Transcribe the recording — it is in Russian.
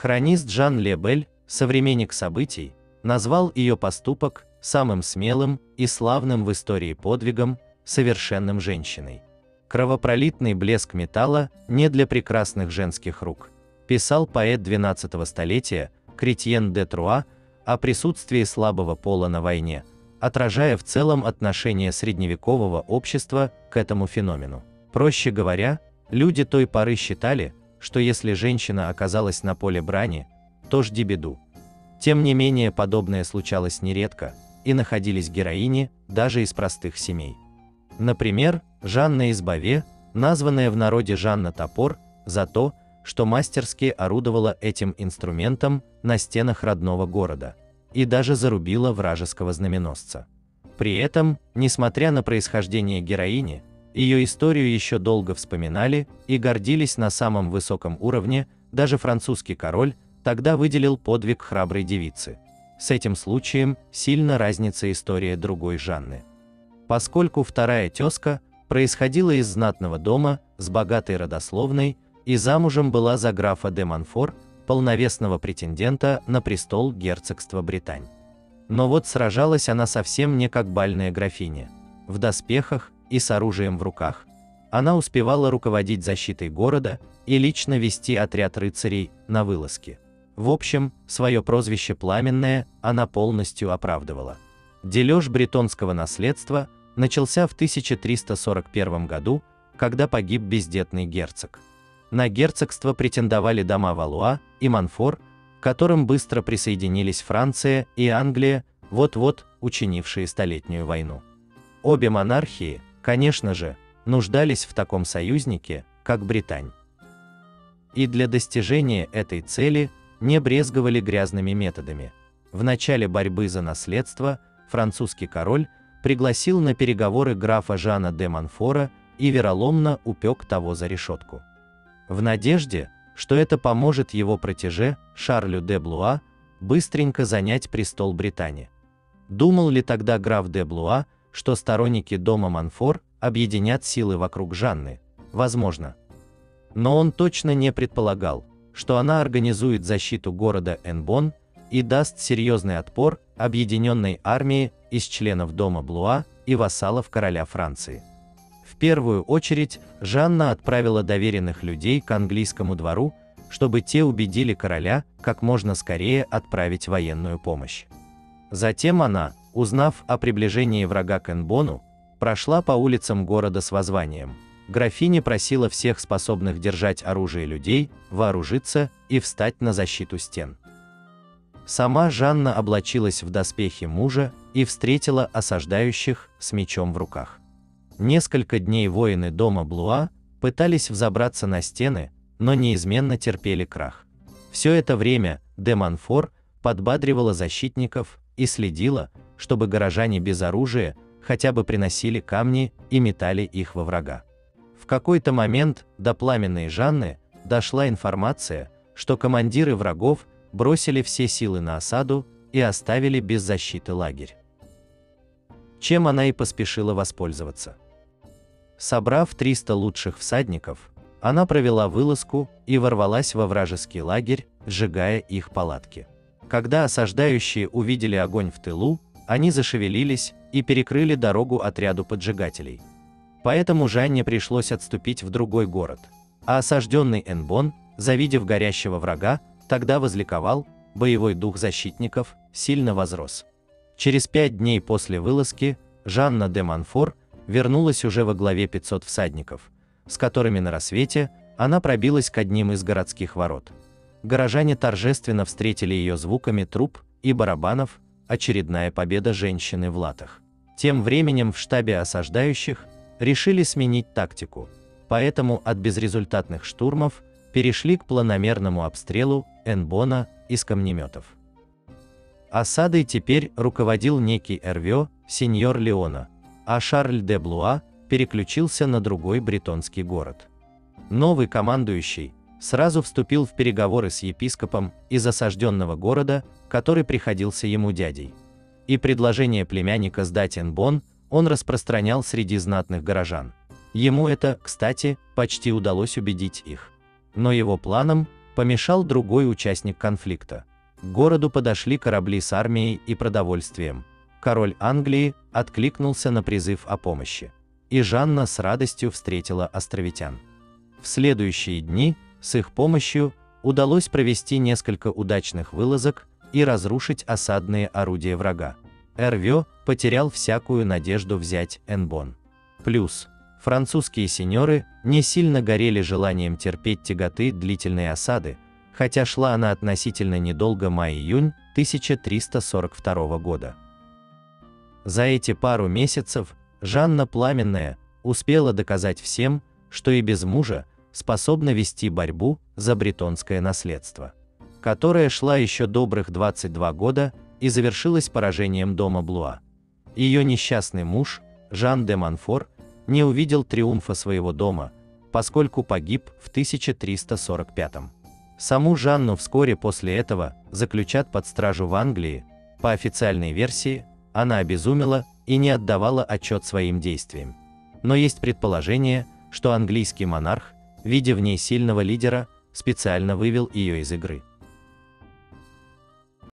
Хронист Жан Лебель, современник событий, назвал ее поступок самым смелым и славным в истории подвигом, совершенным женщиной. «Кровопролитный блеск металла не для прекрасных женских рук», писал поэт XII столетия Кретьен де Труа о присутствии слабого пола на войне, отражая в целом отношение средневекового общества к этому феномену. Проще говоря, люди той поры считали, что если женщина оказалась на поле брани, то жди беду. Тем не менее, подобное случалось нередко, и находились героини даже из простых семей. Например, Жанна из Баве, названная в народе Жанна Топор, за то, что мастерски орудовала этим инструментом на стенах родного города, и даже зарубила вражеского знаменосца. При этом, несмотря на происхождение героини, ее историю еще долго вспоминали и гордились на самом высоком уровне, даже французский король тогда выделил подвиг храброй девицы. С этим случаем сильно разнится история другой Жанны. Поскольку вторая тезка происходила из знатного дома с богатой родословной и замужем была за графа де Монфор, полновесного претендента на престол герцогства Британь. Но вот сражалась она совсем не как бальная графиня. В доспехах и с оружием в руках она успевала руководить защитой города и лично вести отряд рыцарей на вылазки. В общем, свое прозвище «Пламенное» она полностью оправдывала. Дележ бретонского наследства начался в 1341 году, когда погиб бездетный герцог. На герцогство претендовали дома Валуа и Монфор, к которым быстро присоединились Франция и Англия, вот-вот учинившие Столетнюю войну. Обе монархии, конечно же, нуждались в таком союзнике, как Британь. И для достижения этой цели не брезговали грязными методами. В начале борьбы за наследство французский король пригласил на переговоры графа Жана де Монфора и вероломно упек того за решетку. В надежде, что это поможет его протеже Шарлю де Блуа быстренько занять престол Британии. Думал ли тогда граф де Блуа, что сторонники дома Монфор объединят силы вокруг Жанны? Возможно. Но он точно не предполагал, что она организует защиту города Энбон и даст серьезный отпор объединенной армии из членов дома Блуа и вассалов короля Франции. В первую очередь Жанна отправила доверенных людей к английскому двору, чтобы те убедили короля как можно скорее отправить военную помощь. Затем она, узнав о приближении врага к Энбону, прошла по улицам города с воззванием. Графиня просила всех способных держать оружие людей вооружиться и встать на защиту стен. Сама Жанна облачилась в доспехи мужа и встретила осаждающих с мечом в руках. Несколько дней воины дома Блуа пытались взобраться на стены, но неизменно терпели крах. Все это время де Монфор подбадривала защитников и следила, чтобы горожане без оружия хотя бы приносили камни и метали их во врага. В какой-то момент до пламенной Жанны дошла информация, что командиры врагов бросили все силы на осаду и оставили без защиты лагерь. Чем она и поспешила воспользоваться. Собрав 300 лучших всадников, она провела вылазку и ворвалась во вражеский лагерь, сжигая их палатки. Когда осаждающие увидели огонь в тылу, они зашевелились и перекрыли дорогу отряду поджигателей. Поэтому Жанне пришлось отступить в другой город, а осажденный Энбон, завидев горящего врага, тогда возликовал, боевой дух защитников сильно возрос. Через 5 дней после вылазки Жанна де Монфор вернулась уже во главе 500 всадников, с которыми на рассвете она пробилась к одним из городских ворот. Горожане торжественно встретили ее звуками труб и барабанов, очередная победа женщины в латах. Тем временем в штабе осаждающих решили сменить тактику, поэтому от безрезультатных штурмов перешли к планомерному обстрелу Энбона из камнеметов. Осадой теперь руководил некий Эрвё, сеньор Леона, а Шарль де Блуа переключился на другой бретонский город. Новый командующий сразу вступил в переговоры с епископом из осажденного города, который приходился ему дядей. И предложение племянника сдать Энбон он распространял среди знатных горожан. Ему это, кстати, почти удалось убедить их. Но его планам помешал другой участник конфликта. К городу подошли корабли с армией и продовольствием. Король Англии откликнулся на призыв о помощи, и Жанна с радостью встретила островитян. В следующие дни с их помощью удалось провести несколько удачных вылазок и разрушить осадные орудия врага. Эрвё потерял всякую надежду взять Энбон. Плюс французские сеньоры не сильно горели желанием терпеть тяготы длительной осады, хотя шла она относительно недолго, май-июнь 1342 года. За эти пару месяцев Жанна Пламенная успела доказать всем, что и без мужа способна вести борьбу за бретонское наследство, которая шла еще добрых 22 года и завершилась поражением дома Блуа. Ее несчастный муж, Жан де Монфор, не увидел триумфа своего дома, поскольку погиб в 1345. Саму Жанну вскоре после этого заключат под стражу в Англии. По официальной версии, она обезумела и не отдавала отчет своим действиям. Но есть предположение, что английский монарх, видя в ней сильного лидера, специально вывел ее из игры.